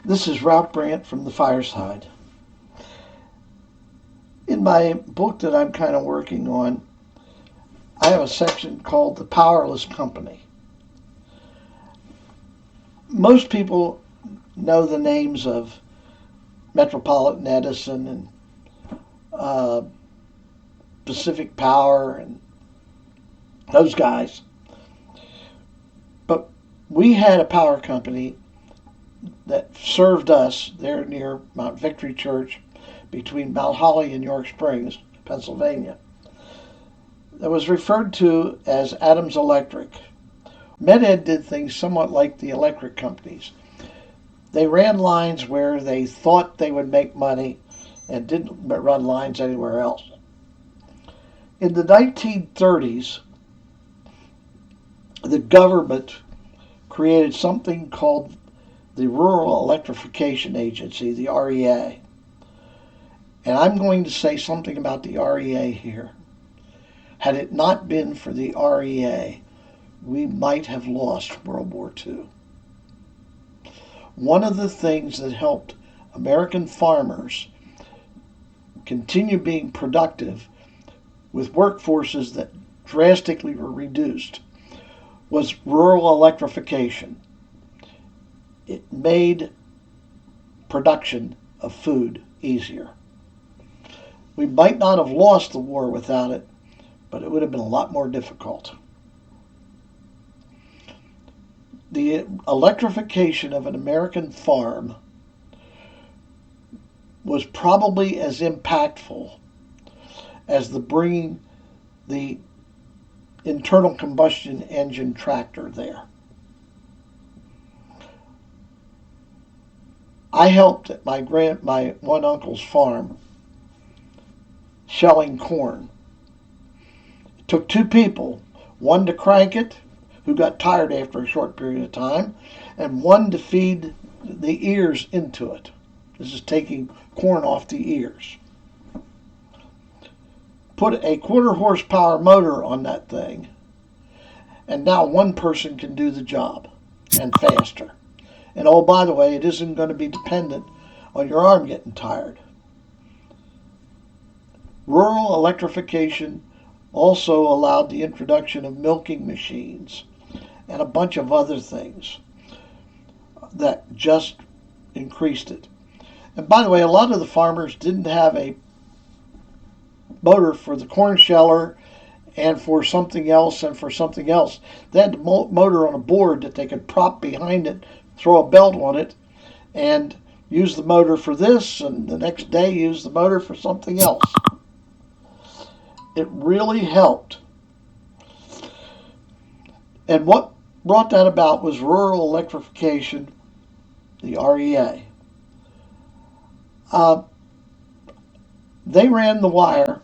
This is Ralph Brandt from the Fireside. In my book that I'm kind of working on, I have a section called The Powerless Company. Most people know the names of Metropolitan Edison and Pacific Power and those guys. But we had a power company that served us there near Mount Victory Church between Mount Holly and York Springs, Pennsylvania. That was referred to as Adams Electric. Med-Ed did things somewhat like the electric companies. They ran lines where they thought they would make money and didn't run lines anywhere else. In the 1930s, the government created something called the Rural Electrification Agency, the REA. And I'm going to say something about the REA here. Had it not been for the REA, we might have lost World War II. One of the things that helped American farmers continue being productive with workforces that drastically were reduced was rural electrification. It made production of food easier. We might not have lost the war without it, but it would have been a lot more difficult. The electrification of an American farm was probably as impactful as the bringing the internal combustion engine tractor there. I helped at my one uncle's farm shelling corn. It took two people, one to crank it, who got tired after a short period of time, and one to feed the ears into it. This is taking corn off the ears. Put a quarter horsepower motor on that thing, and now one person can do the job, and faster. And oh, by the way, it isn't going to be dependent on your arm getting tired. Rural electrification also allowed the introduction of milking machines and a bunch of other things that just increased it. And by the way, a lot of the farmers didn't have a motor for the corn sheller and for something else and for something else. They had the motor on a board that they could prop behind it, throw a belt on it, and use the motor for this, and the next day use the motor for something else. It really helped. And what brought that about was rural electrification, the REA. They ran the wire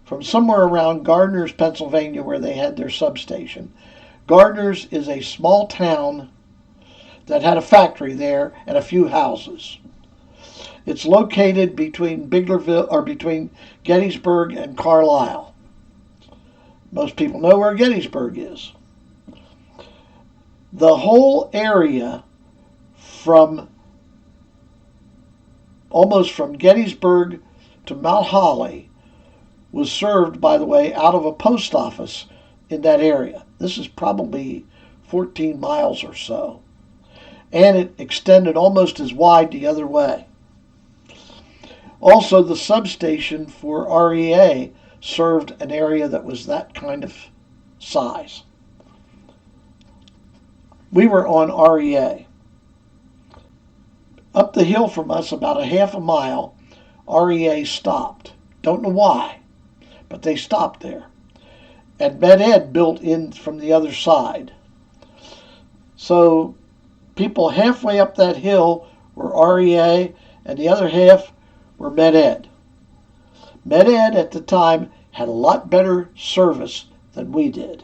from somewhere around Gardner's, Pennsylvania, where they had their substation. Gardner's is a small town that had a factory there and a few houses. It's located between between Gettysburg and Carlisle. Most people know where Gettysburg is. The whole area almost from Gettysburg to Mount Holly was served, by the way, out of a post office in that area. This is probably 14 miles or so. And it extended almost as wide the other way. Also, the substation for REA served an area that was that kind of size. We were on REA. Up the hill from us, about a half a mile, REA stopped. Don't know why, but they stopped there. And Med-Ed built in from the other side. So people halfway up that hill were REA, and the other half were Med-Ed. Med-Ed at the time had a lot better service than we did.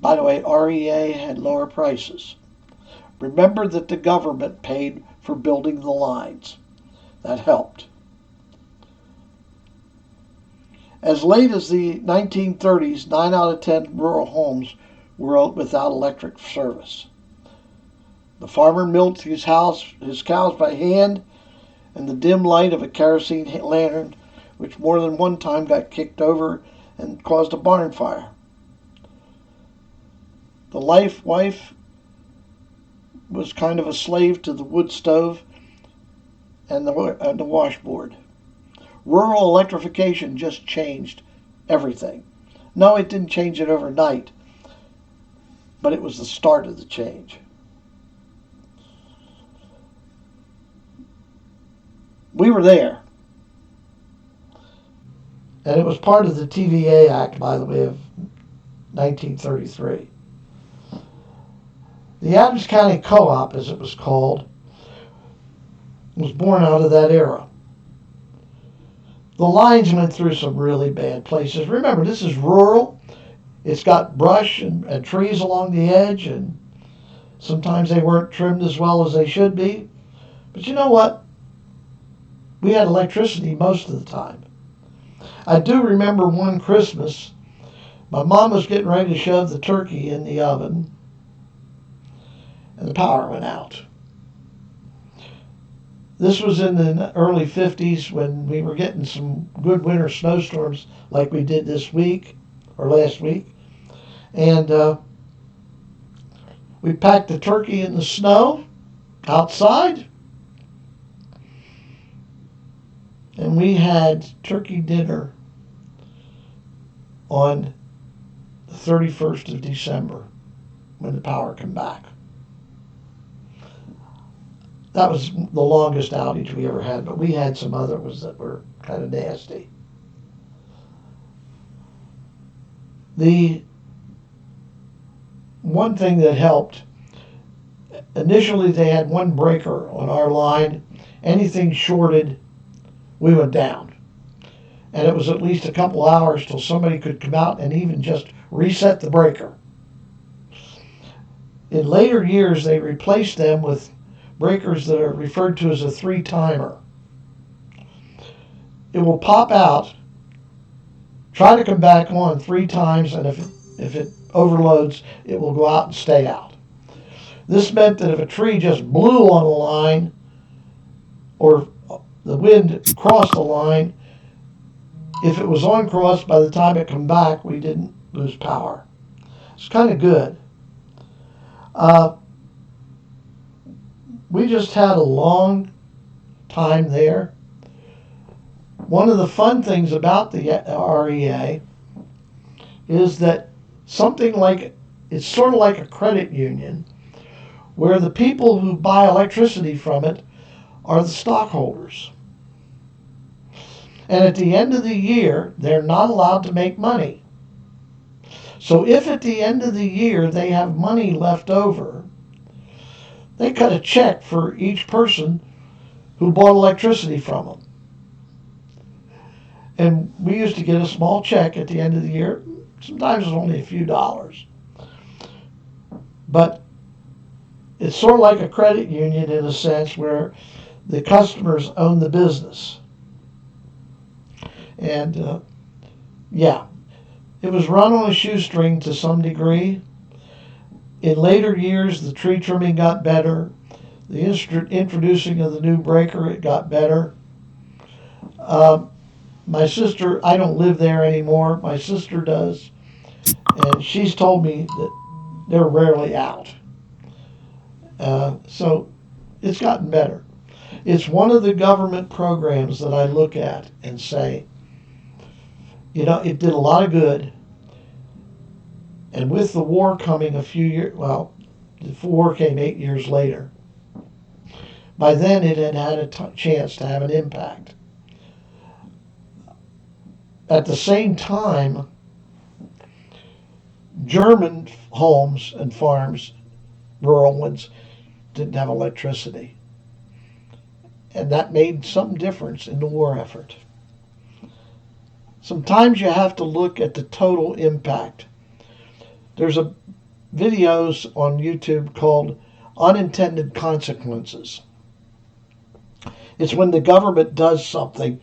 By the way, REA had lower prices. Remember that the government paid for building the lines. That helped. As late as the 1930s, 9 out of 10 rural homes were without electric service. The farmer milked his cows by hand in the dim light of a kerosene lantern, which more than one time got kicked over and caused a barn fire. The wife was kind of a slave to the wood stove and the washboard. Rural electrification just changed everything. No, it didn't change it overnight, but it was the start of the change. We were there. And it was part of the TVA Act, by the way, of 1933. The Adams County Co-op, as it was called, was born out of that era. The lines went through some really bad places. Remember, this is rural. It's got brush and trees along the edge, and sometimes they weren't trimmed as well as they should be. But you know what? We had electricity most of the time. I do remember one Christmas, my mom was getting ready to shove the turkey in the oven, and the power went out. This was in the early 50s when we were getting some good winter snowstorms like we did this week, or last week. And we packed the turkey in the snow outside. And we had turkey dinner on the 31st of December when the power came back. That was the longest outage we ever had, but we had some other ones that were kind of nasty. The one thing that helped, initially they had one breaker on our line. Anything shorted, we went down. And it was at least a couple hours till somebody could come out and even just reset the breaker. In later years, they replaced them with breakers that are referred to as a 3-timer. It will pop out, try to come back on 3 times, and if it overloads, it will go out and stay out. This meant that if a tree just blew on a line or the wind crossed the line, if it was on cross, by the time it come back, we didn't lose power. It's kind of good. We just had a long time there. One of the fun things about the REA is that it's sort of like a credit union, where the people who buy electricity from it are the stockholders. And at the end of the year, they're not allowed to make money. So if at the end of the year they have money left over, they cut a check for each person who bought electricity from them. And we used to get a small check at the end of the year. Sometimes it was only a few dollars. But it's sort of like a credit union in a sense where the customers own the business. And it was run on a shoestring to some degree. In later years, the tree trimming got better. The introducing of the new breaker, it got better. My sister, I don't live there anymore. My sister does. And she's told me that they're rarely out. So it's gotten better. It's one of the government programs that I look at and say, it did a lot of good. And with the war coming the war came 8 years later. By then it had a chance to have an impact. At the same time, German homes and farms, rural ones, didn't have electricity. And that made some difference in the war effort. Sometimes you have to look at the total impact. There's videos on YouTube called Unintended Consequences. It's when the government does something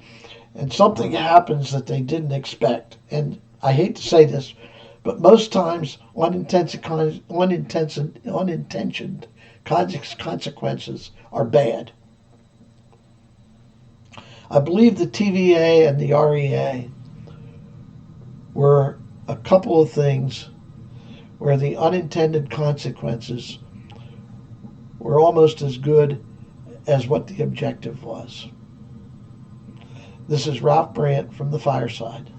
and something happens that they didn't expect. And I hate to say this, but most times unintentioned consequences are bad. I believe the TVA and the REA were a couple of things where the unintended consequences were almost as good as what the objective was. This is Ralph Brandt from the Fireside.